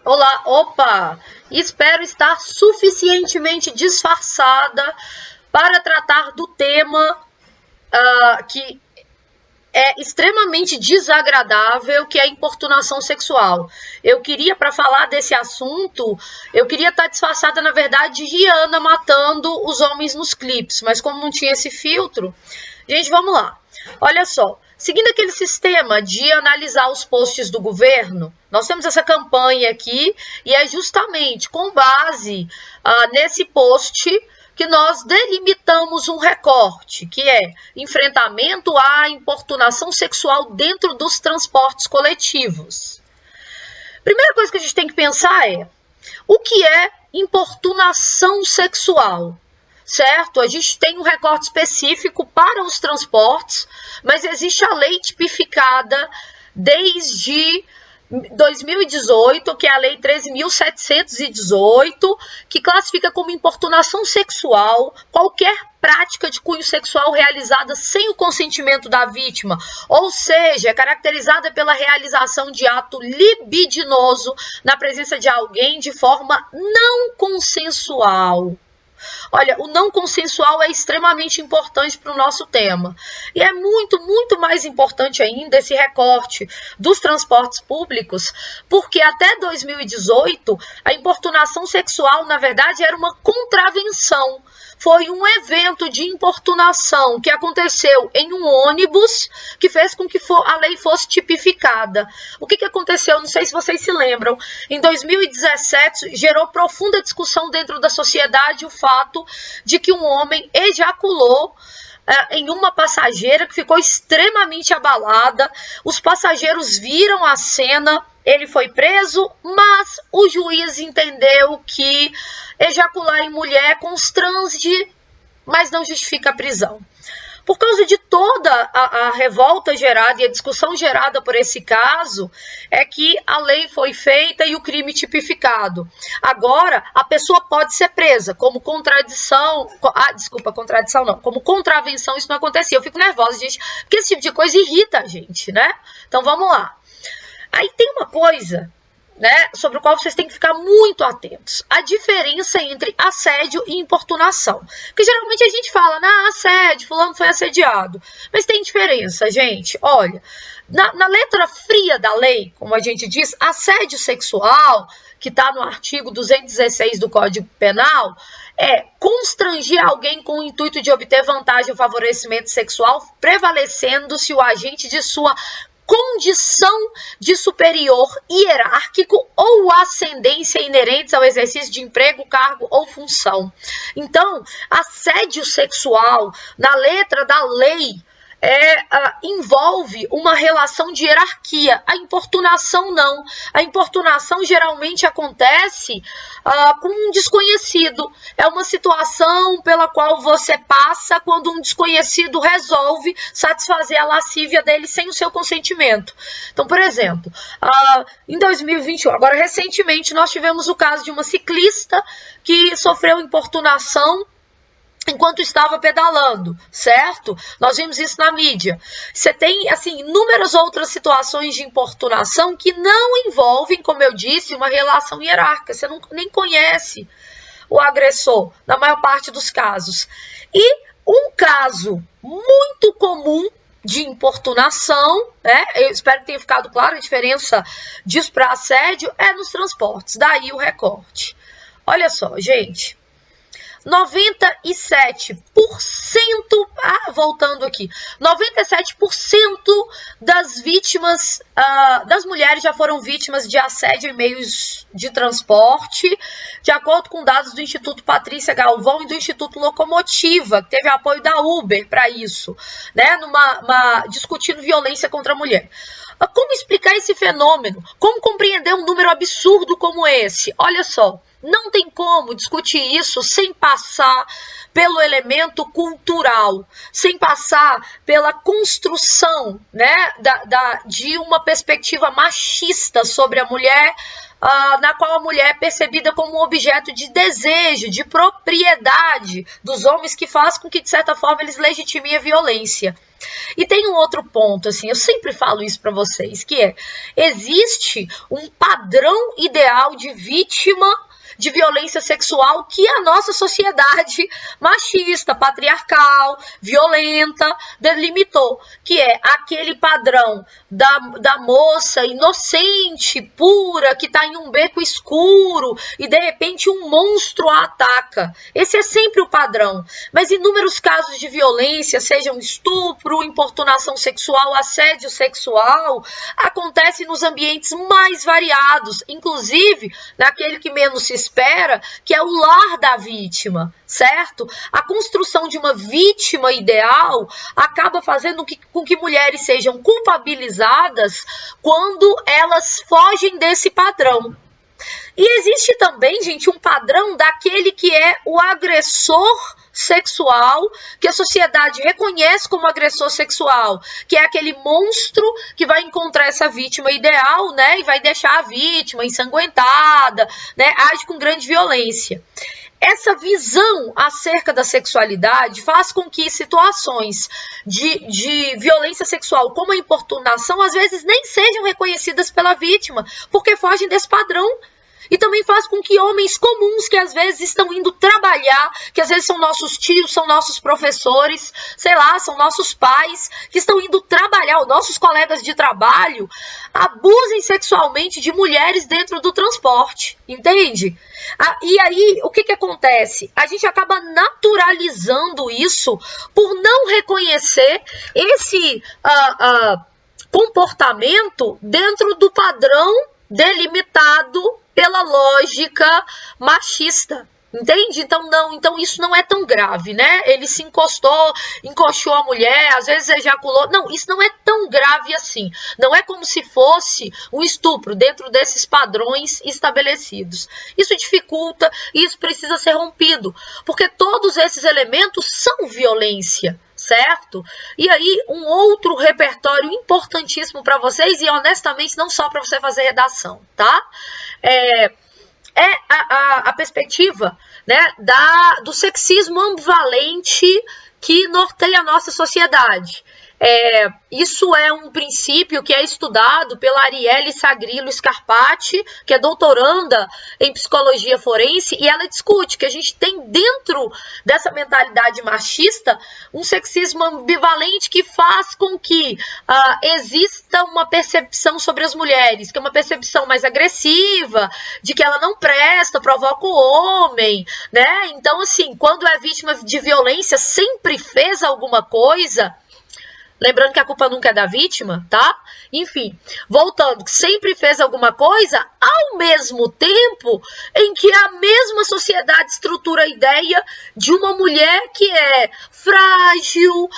Olá, opa! Espero estar suficientemente disfarçada para tratar do tema que é extremamente desagradável, que é a importunação sexual. Eu queria, para falar desse assunto, eu queria estar disfarçada, na verdade, de Rihanna matando os homens nos clipes, mas como não tinha esse filtro, gente, vamos lá. Olha só, seguindo aquele sistema de analisar os posts do governo, nós temos essa campanha aqui e é justamente com base nesse post que nós delimitamos um recorte, que é enfrentamento à importunação sexual dentro dos transportes coletivos. Primeira coisa que a gente tem que pensar é, o que é importunação sexual? Certo? A gente tem um recorte específico para os transportes, mas existe a lei tipificada desde 2018, que é a Lei 13.718, que classifica como importunação sexual qualquer prática de cunho sexual realizada sem o consentimento da vítima, ou seja, é caracterizada pela realização de ato libidinoso na presença de alguém de forma não consensual. Olha, o não consensual é extremamente importante para o nosso tema. E é muito, muito mais importante ainda esse recorte dos transportes públicos, porque até 2018, a importunação sexual, na verdade, era uma contravenção. Foi um evento de importunação que aconteceu em um ônibus que fez com que a lei fosse tipificada. O que aconteceu? Não sei se vocês se lembram. Em 2017, gerou profunda discussão dentro da sociedade o fato de que um homem ejaculou em uma passageira que ficou extremamente abalada. Os passageiros viram a cena, ele foi preso, mas o juiz entendeu que ejacular em mulher constrange, mas não justifica a prisão. Por causa de toda a revolta gerada e a discussão gerada por esse caso, é que a lei foi feita e o crime tipificado. Agora, a pessoa pode ser presa como como contravenção, isso não acontecia. Eu fico nervosa, gente, porque esse tipo de coisa irrita a gente, né? Então, vamos lá. Aí tem uma coisa, né, sobre o qual vocês têm que ficar muito atentos. A diferença entre assédio e importunação. Porque geralmente a gente fala, assédio, fulano foi assediado. Mas tem diferença, gente. Olha, na letra fria da lei, como a gente diz, assédio sexual, que está no artigo 216 do Código Penal, é constranger alguém com o intuito de obter vantagem ou favorecimento sexual, prevalecendo-se o agente de sua condição de superior hierárquico ou ascendência inerentes ao exercício de emprego, cargo ou função. Então, assédio sexual, na letra da lei, envolve uma relação de hierarquia. A importunação não. A importunação geralmente acontece com um desconhecido. É uma situação pela qual você passa quando um desconhecido resolve satisfazer a lascívia dele sem o seu consentimento. Então, por exemplo, em 2021, agora recentemente, nós tivemos o caso de uma ciclista que sofreu importunação enquanto estava pedalando, certo? Nós vimos isso na mídia. Você tem, assim, inúmeras outras situações de importunação que não envolvem, como eu disse, uma relação hierárquica. Você nem conhece o agressor, na maior parte dos casos. E um caso muito comum de importunação, né? Eu espero que tenha ficado claro a diferença disso para assédio, é nos transportes. Daí o recorte. Olha só, gente. 97%, voltando aqui, 97% das vítimas, das mulheres já foram vítimas de assédio em meios de transporte, de acordo com dados do Instituto Patrícia Galvão e do Instituto Locomotiva, que teve apoio da Uber para isso, né, discutindo violência contra a mulher. Como explicar esse fenômeno? Como compreender um número absurdo como esse? Olha só, não tem como discutir isso sem passar pelo elemento cultural, sem passar pela construção, né, de uma perspectiva machista sobre a mulher na qual a mulher é percebida como um objeto de desejo, de propriedade dos homens, que faz com que, de certa forma, eles legitimem a violência. E tem um outro ponto, assim, eu sempre falo isso para vocês, que é, existe um padrão ideal de vítima de violência sexual que a nossa sociedade machista, patriarcal, violenta, delimitou, que é aquele padrão da moça inocente, pura, que está em um beco escuro e de repente um monstro a ataca. Esse é sempre o padrão. Mas inúmeros casos de violência, sejam estupro, importunação sexual, assédio sexual, acontecem nos ambientes mais variados, inclusive naquele que menos se espera, que é o lar da vítima, certo? A construção de uma vítima ideal acaba fazendo com que mulheres sejam culpabilizadas quando elas fogem desse padrão. E existe também, gente, um padrão daquele que é o agressor sexual, que a sociedade reconhece como agressor sexual, que é aquele monstro que vai encontrar essa vítima ideal, né, e vai deixar a vítima ensanguentada, né, age com grande violência. Essa visão acerca da sexualidade faz com que situações de violência sexual, como a importunação, às vezes nem sejam reconhecidas pela vítima, porque fogem desse padrão. E também faz com que homens comuns, que às vezes estão indo trabalhar, que às vezes são nossos tios, são nossos professores, sei lá, são nossos pais, que estão indo trabalhar, os nossos colegas de trabalho, abusem sexualmente de mulheres dentro do transporte, entende? E aí, o que acontece? A gente acaba naturalizando isso por não reconhecer esse comportamento dentro do padrão delimitado pela lógica machista, entende? Então isso não é tão grave, né? Ele se encoxou a mulher, às vezes ejaculou. Não, isso não é tão grave assim. Não é como se fosse um estupro dentro desses padrões estabelecidos. Isso dificulta e isso precisa ser rompido, porque todos esses elementos são violência, certo? E aí, um outro repertório importantíssimo para vocês, e honestamente não só para você fazer redação, tá? É a perspectiva, né, do sexismo ambivalente que norteia a nossa sociedade. Isso é um princípio que é estudado pela Arielle Sagrillo Scarpati, que é doutoranda em psicologia forense, e ela discute que a gente tem dentro dessa mentalidade machista um sexismo ambivalente que faz com que exista uma percepção sobre as mulheres, que é uma percepção mais agressiva, de que ela não presta, provoca o homem, né? Então, assim, quando é vítima de violência, sempre fez alguma coisa. Lembrando que a culpa nunca é da vítima, tá? Enfim, voltando, sempre fez alguma coisa, ao mesmo tempo em que a mesma sociedade estrutura a ideia de uma mulher que é frágil,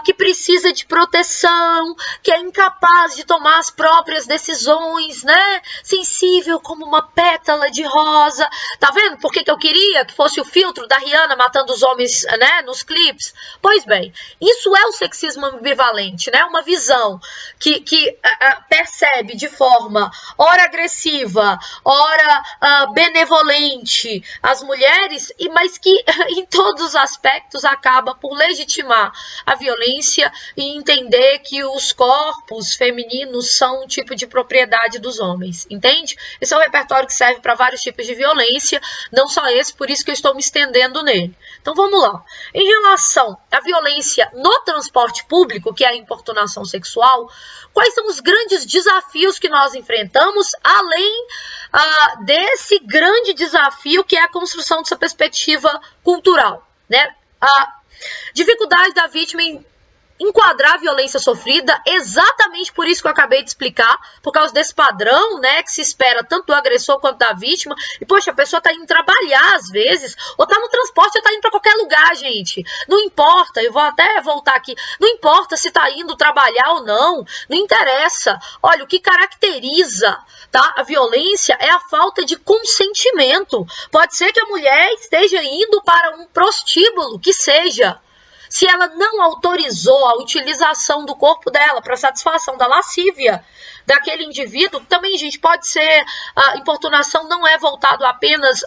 que precisa de proteção, que é incapaz de tomar as próprias decisões, né? Sensível como uma pétala de rosa. Tá vendo por que eu queria que fosse o filtro da Rihanna matando os homens, né, nos clipes? Pois bem, isso é o sexismo ambivalente, né? Uma visão que percebe de forma ora agressiva, ora benevolente as mulheres, mas que em todos os aspectos acaba por legitimar a violência e entender que os corpos femininos são um tipo de propriedade dos homens, entende? Esse é um repertório que serve para vários tipos de violência, não só esse, por isso que eu estou me estendendo nele. Então vamos lá. Em relação à violência no transporte público, que é a importunação sexual, quais são os grandes desafios que nós enfrentamos, além desse grande desafio que é a construção dessa perspectiva cultural, né? A dificuldade da vítima em enquadrar a violência sofrida, exatamente por isso que eu acabei de explicar, por causa desse padrão, né, que se espera tanto do agressor quanto da vítima, e poxa, a pessoa tá indo trabalhar às vezes, ou tá no transporte, ou tá indo pra qualquer lugar, gente, não importa, eu vou até voltar aqui, não importa se tá indo trabalhar ou não interessa, olha, o que caracteriza, tá, a violência é a falta de consentimento, pode ser que a mulher esteja indo para um prostíbulo, que seja, se ela não autorizou a utilização do corpo dela para satisfação da lascívia, daquele indivíduo, também, gente, pode ser, a importunação não é voltado apenas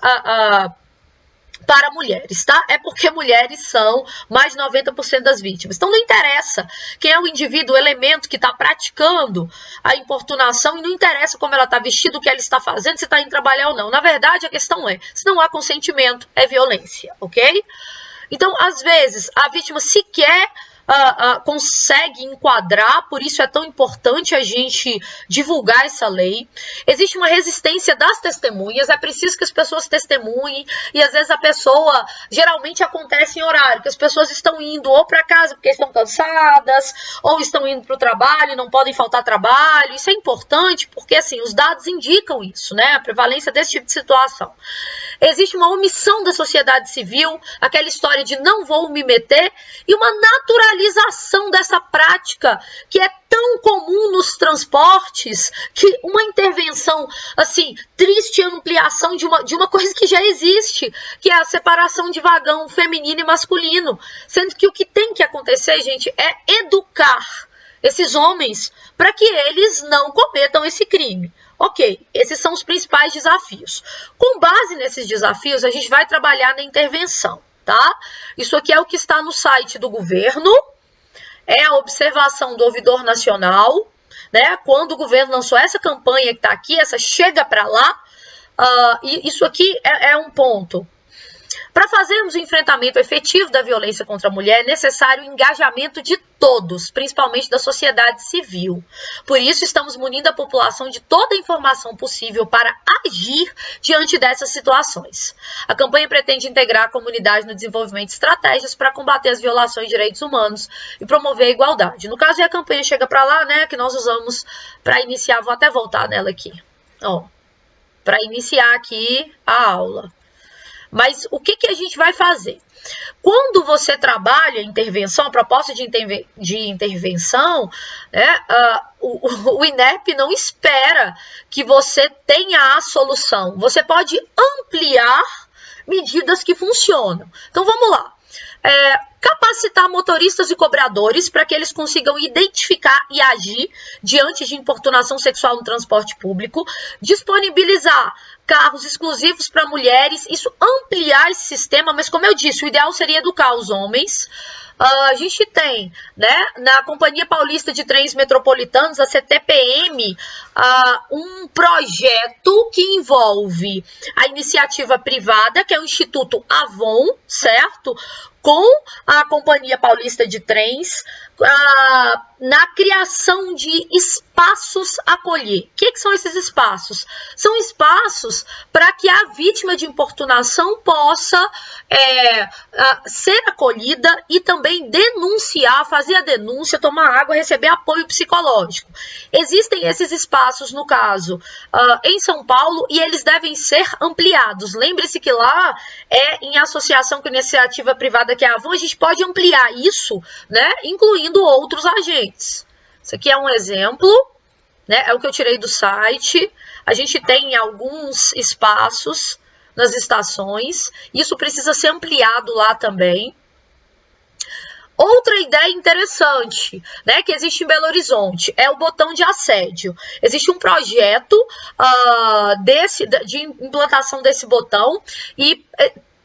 para mulheres, tá? É porque mulheres são mais de 90% das vítimas. Então não interessa quem é o indivíduo, o elemento que está praticando a importunação, e não interessa como ela está vestida, o que ela está fazendo, se está indo trabalhar ou não. Na verdade, a questão é, se não há consentimento, é violência, ok? Então, às vezes, a vítima sequer consegue enquadrar, por isso é tão importante a gente divulgar essa lei. Existe uma resistência das testemunhas, é preciso que as pessoas testemunhem, e às vezes a pessoa, geralmente acontece em horário, que as pessoas estão indo ou para casa porque estão cansadas, ou estão indo para o trabalho e não podem faltar trabalho. Isso é importante porque, assim, os dados indicam isso, né? A prevalência desse tipo de situação. Existe uma omissão da sociedade civil, aquela história de não vou me meter, e uma naturalização dessa prática que é tão comum nos transportes, que uma intervenção, assim, triste ampliação de uma coisa que já existe, que é a separação de vagão feminino e masculino, sendo que o que tem que acontecer, gente, é educar esses homens para que eles não cometam esse crime. Ok, esses são os principais desafios. Com base nesses desafios, a gente vai trabalhar na intervenção, tá? Isso aqui é o que está no site do governo, é a observação do ouvidor nacional, né? Quando o governo lançou essa campanha que está aqui, essa chega para lá, e isso aqui é um ponto. Para fazermos o enfrentamento efetivo da violência contra a mulher, é necessário o engajamento de todos, principalmente da sociedade civil. Por isso, estamos munindo a população de toda a informação possível para agir diante dessas situações. A campanha pretende integrar a comunidade no desenvolvimento de estratégias para combater as violações de direitos humanos e promover a igualdade. No caso, a campanha chega para lá, né, que nós usamos para iniciar, vou até voltar nela aqui, para iniciar aqui a aula. Mas o que a gente vai fazer? Quando você trabalha intervenção, a proposta de intervenção, né, o INEP não espera que você tenha a solução. Você pode ampliar medidas que funcionam. Então, vamos lá. Capacitar motoristas e cobradores para que eles consigam identificar e agir diante de importunação sexual no transporte público, disponibilizar carros exclusivos para mulheres, isso ampliar esse sistema, mas como eu disse, o ideal seria educar os homens. A gente tem, né, na Companhia Paulista de Trens Metropolitanos, a CTPM, um projeto que envolve a iniciativa privada, que é o Instituto Avon, certo? Com a Companhia Paulista de Trens, na criação de espaços a acolher. O que são esses espaços? São espaços para que a vítima de importunação possa ser acolhida e também denunciar, fazer a denúncia, tomar água, receber apoio psicológico. Existem esses espaços, no caso, em São Paulo, e eles devem ser ampliados. Lembre-se que lá em associação com a iniciativa privada que é a Avon, a gente pode ampliar isso, né, incluindo outros agentes. Isso aqui é um exemplo, né, é o que eu tirei do site. A gente tem alguns espaços nas estações, isso precisa ser ampliado lá também. Outra ideia interessante, né, que existe em Belo Horizonte, é o botão de assédio. Existe um projeto de implantação desse botão e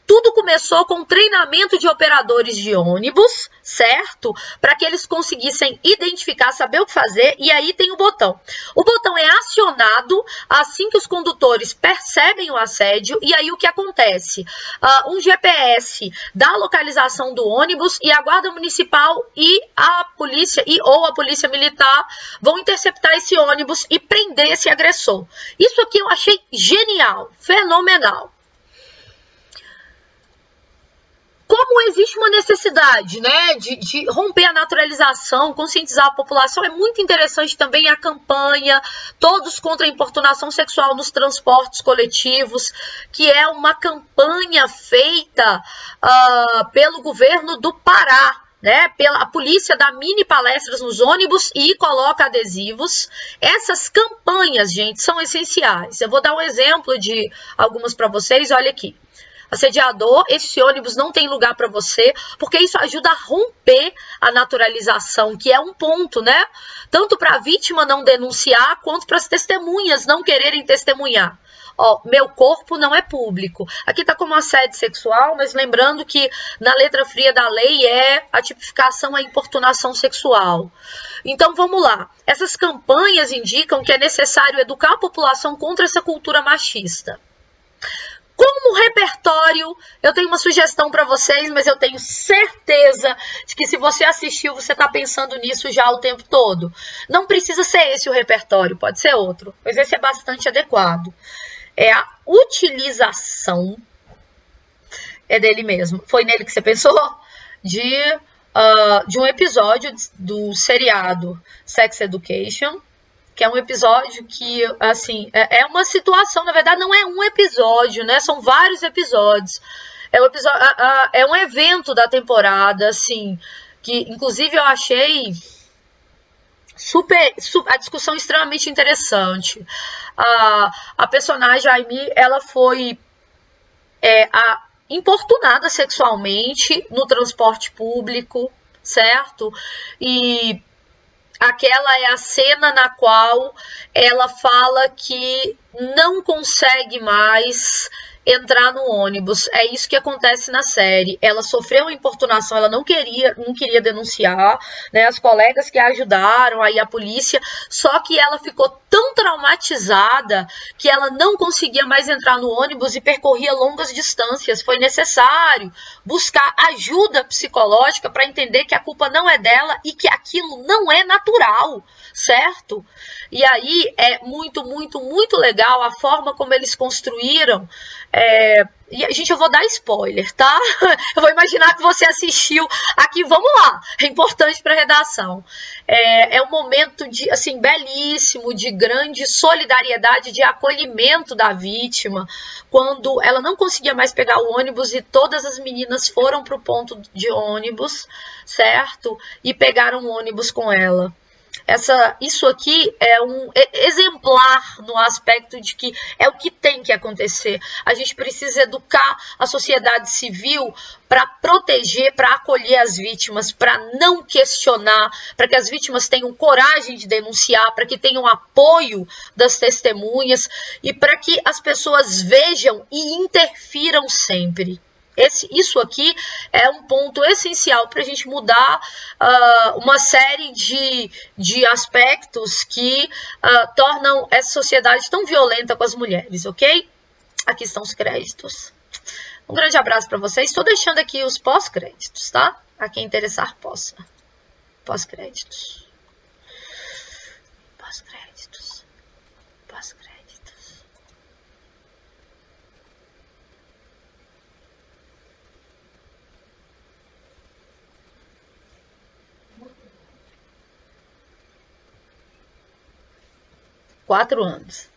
tudo começou com treinamento de operadores de ônibus, certo? Para que eles conseguissem identificar, saber o que fazer, e aí tem o botão. O botão é acionado assim que os condutores percebem o assédio, e aí o que acontece? Um GPS da localização do ônibus e a Guarda Municipal e a polícia ou a Polícia Militar vão interceptar esse ônibus e prender esse agressor. Isso aqui eu achei genial, fenomenal. Como existe uma necessidade, né, de romper a naturalização, conscientizar a população, é muito interessante também a campanha Todos contra a Importunação Sexual nos Transportes Coletivos, que é uma campanha feita pelo governo do Pará, né, a polícia dá mini palestras nos ônibus e coloca adesivos. Essas campanhas, gente, são essenciais. Eu vou dar um exemplo de algumas para vocês, olha aqui. assediador, esse ônibus não tem lugar para você, porque isso ajuda a romper a naturalização, que é um ponto, né? Tanto para a vítima não denunciar, quanto para as testemunhas não quererem testemunhar. Ó, meu corpo não é público. Aqui tá como assédio sexual, mas lembrando que na letra fria da lei é a tipificação à importunação sexual. Então vamos lá. Essas campanhas indicam que é necessário educar a população contra essa cultura machista. Como repertório, eu tenho uma sugestão para vocês, mas eu tenho certeza de que se você assistiu, você está pensando nisso já o tempo todo. Não precisa ser esse o repertório, pode ser outro, mas esse é bastante adequado. É a utilização, é dele mesmo, foi nele que você pensou? De um episódio do seriado Sex Education, que é um episódio que, assim, é uma situação, na verdade não é um episódio, né? São vários episódios. É um evento da temporada, assim, que inclusive eu achei a discussão extremamente interessante. A personagem Amy, ela foi importunada sexualmente no transporte público, certo? E aquela é a cena na qual ela fala que não consegue mais entrar no ônibus. É isso que acontece na série. Ela sofreu uma importunação, ela não queria denunciar, né? As colegas que a ajudaram, aí a polícia, só que ela ficou tão traumatizada que ela não conseguia mais entrar no ônibus e percorria longas distâncias. Foi necessário buscar ajuda psicológica para entender que a culpa não é dela e que aquilo não é natural, certo? E aí é muito, muito, muito legal a forma como eles construíram. E, gente, eu vou dar spoiler, tá? Eu vou imaginar que você assistiu aqui. Vamos lá, é importante para a redação. É um momento de, assim, belíssimo, de grande solidariedade, de acolhimento da vítima, quando ela não conseguia mais pegar o ônibus e todas as meninas foram para o ponto de ônibus, certo? E pegaram o ônibus com ela. Isso aqui é um exemplar no aspecto de que é o que tem que acontecer. A gente precisa educar a sociedade civil para proteger, para acolher as vítimas, para não questionar, para que as vítimas tenham coragem de denunciar, para que tenham apoio das testemunhas e para que as pessoas vejam e interfiram sempre. Isso aqui é um ponto essencial para a gente mudar uma série de aspectos que tornam essa sociedade tão violenta com as mulheres, ok? Aqui estão os créditos. Um grande abraço para vocês. Estou deixando aqui os pós-créditos, tá? A quem interessar possa. Pós-créditos. Pós-créditos. Pós-créditos. Quatro anos.